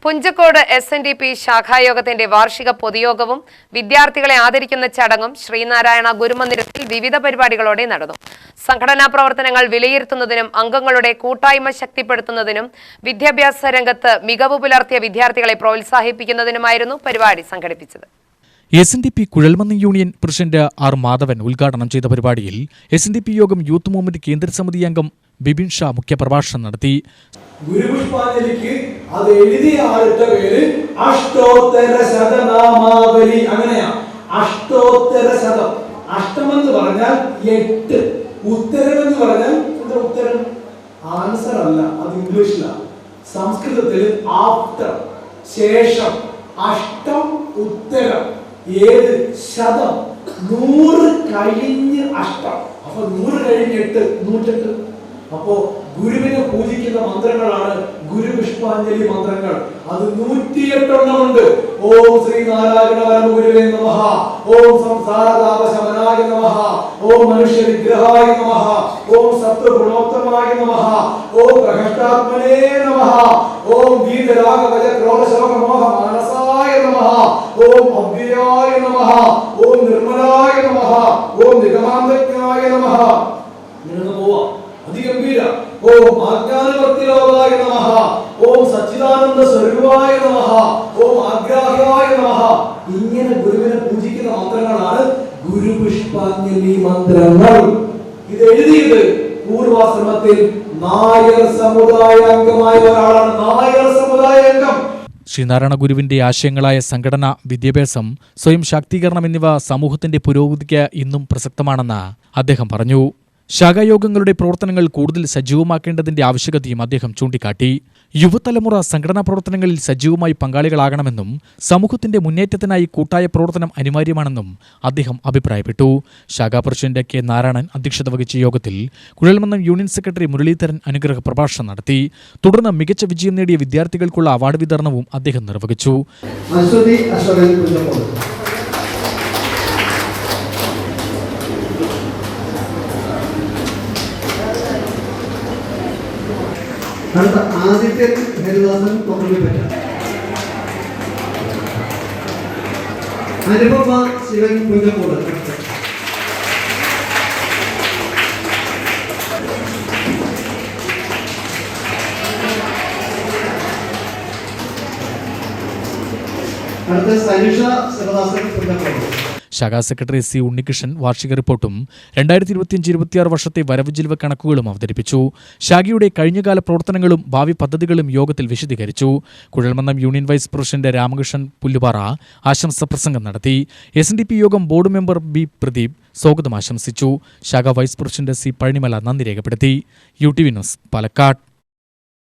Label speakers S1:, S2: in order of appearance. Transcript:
S1: Punchakode SNDP ശാഖായോഗത്തിന്റെ വാർഷിക പൊതുയോഗവും വിദ്യാർത്ഥികളെ ആദരിക്കുന്ന ചടങ്ങും ശ്രീനാരായണ ഗുരുമന്ദിരത്തിൽ വിവിധ പരിപാടികളോടെ നടന്നു. സംഘടനാ പ്രവർത്തനങ്ങൾ വിലയിരുത്തുന്നതിനും അംഗങ്ങളുടെ കൂട്ടായ്മ ശക്തിപ്പെടുത്തുന്നതിനും വിദ്യാഭ്യാസ രംഗത്ത് മികവ് പുലർത്തിയ വിദ്യാർത്ഥികളെ പ്രോത്സാഹിപ്പിക്കുന്നതിനുമായിരുന്നു പരിപാടി സംഘടിപ്പിച്ചത്.
S2: SNDP Kuzhalmannam union president R. Madhavan ഉദ്ഘാടനം ചെയ്ത പരിപാടിയിൽ SNDP യോഗം യൂത്ത് മൂവ്മെന്റ് കേന്ദ്രസമിതി അംഗം ബിബിൻ ഷാ മുഖ്യപ്രഭാഷണം നടത്തി.
S3: ഗുരുപുഷ്പാഞ്ജലിക്ക് അത് എഴുതിയ ആളുടെ പേര് അഷ്ടോത്തര ശതനാമാവലി. അങ്ങനെയാ, അഷ്ടോത്തര ശതം. അഷ്ടമെന്ന് പറഞ്ഞാൽ 8, ഉത്തരമെന്ന് പറഞ്ഞാൽ ഉത്തരം ആൻസർ അല്ല, അത് ഇംഗ്ലീഷിലാണ്. സംസ്കൃതത്തിൽ ആഫ്റ്റർ, ശേഷം, അഷ്ടം ഉത്തരം. ഏത് ശതം? 100 കഴിഞ്ഞ് അഷ്ടം. അപ്പൊ 100 കഴിഞ്ഞ് 8, 108. അപ്പോ ഗുരുവിനെ പൂജിക്കുന്ന മന്ത്രങ്ങളാണ് ഗുരുപുഷ്പാഞ്ജലി മന്ത്രങ്ങൾ. അത് 108 ഉണ്ട്. ഓം ശ്രീനാരായണ പരമഗുരുവേ നമഃ, ഓം സംസാരതാപശമനായ നമഃ, ഓം മനുഷ്യ വിഗ്രഹായ നമഃ, ഓം സത്വഗുണോത്തമായ നമഃ, ഓം പ്രഹഷ്ടാത്മനേ നമഃ, ഓം വീതരാഗവജ ക്രോധശോക മോഹ മാനസായ നമഃ, ഓം അവ്യയായ നമഃ, ഓം നിർമ്മലായ നമഃ, ഓം നിഗമാന്തജ്ഞായ നമഃ. ഇങ്ങനെ പോവാം. അതിഗംഭീര. ഓം ആജ്ഞാനവർത്തിലോകായ നമഃ, ഓം സച്ചിദാനന്ദ സ്വരൂപായ നമഃ, ഓം ആഗ്രാഹ്യായ നമഃ. ഇങ്ങനെ ഗുരുവിനെ പൂജിക്കുന്ന മന്ത്രങ്ങളാണ് ഗുരുപുഷ്പാഞ്ജലി മന്ത്രങ്ങൾ. ഇത് എഴുതിയത് പൂർവാശ്രമത്തിൽ നായർ സമുദായ അംഗമായ ഒരാളാണ്. നായർ സമുദായ അംഗം.
S2: ശ്രീനാരായണ ഗുരുവിന്റെ ആശയങ്ങളായ സംഘടന, വിദ്യാഭ്യാസം, സ്വയം ശാക്തീകരണം എന്നിവ സമൂഹത്തിന്റെ പുരോഗതിക്ക് ഇന്നും പ്രസക്തമാണെന്ന് അദ്ദേഹം പറഞ്ഞു. ശാഖായോഗങ്ങളുടെ പ്രവർത്തനങ്ങൾ കൂടുതൽ സജീവമാക്കേണ്ടതിന്റെ ആവശ്യകതയും അദ്ദേഹം ചൂണ്ടിക്കാട്ടി. യുവതലമുറ സംഘടനാ പ്രവർത്തനങ്ങളിൽ സജീവമായി പങ്കാളികളാകണമെന്നും സമൂഹത്തിന്റെ മുന്നേറ്റത്തിനായി കൂട്ടായ പ്രവർത്തനം അനിവാര്യമാണെന്നും അദ്ദേഹം അഭിപ്രായപ്പെട്ടു. ശാഖാ പ്രസിഡന്റ് K. നാരായണൻ അധ്യക്ഷത വഹിച്ച യോഗത്തിൽ കുഴൽമന്നം യൂണിയൻ സെക്രട്ടറി മുരളീധരൻ അനുഗ്രഹ പ്രഭാഷണം നടത്തി. തുടർന്ന് മികച്ച വിജയം നേടിയ വിദ്യാർത്ഥികൾക്കുള്ള അവാർഡ് വിതരണവും അദ്ദേഹം നിർവഹിച്ചു.
S4: അടുത്ത ആദ്യത്തെ ഹരിദാസൻ കൊണ്ടുപോയിപ്പറ്റ അനുപമ ശിവൻ പുഞ്ചക്കോട്. അടുത്ത സനിഷ ശിവദാസൻ പുഞ്ചക്കോട്.
S2: ശാഖാ സെക്രട്ടറി C. ഉണ്ണികൃഷ്ണൻ വാർഷിക റിപ്പോർട്ടും 2025-26 വർഷത്തെ വരവ് ചെലവ് കണക്കുകളും അവതരിപ്പിച്ചു. ശാഖയുടെ കഴിഞ്ഞകാല പ്രവർത്തനങ്ങളും ഭാവി പദ്ധതികളും യോഗത്തിൽ വിശദീകരിച്ചു. Kuzhalmannam union vice president Ramakrishnan Pullupara ആശംസ പ്രസംഗം നടത്തി. SNDP യോഗം ബോർഡ് മെമ്പർ B. പ്രദീപ് സ്വാഗതം ആശംസിച്ചു. ശാഖാ വൈസ് പ്രസിഡന്റ് C. പഴനിമല നന്ദി രേഖപ്പെടുത്തി. UTV news, Palakkad.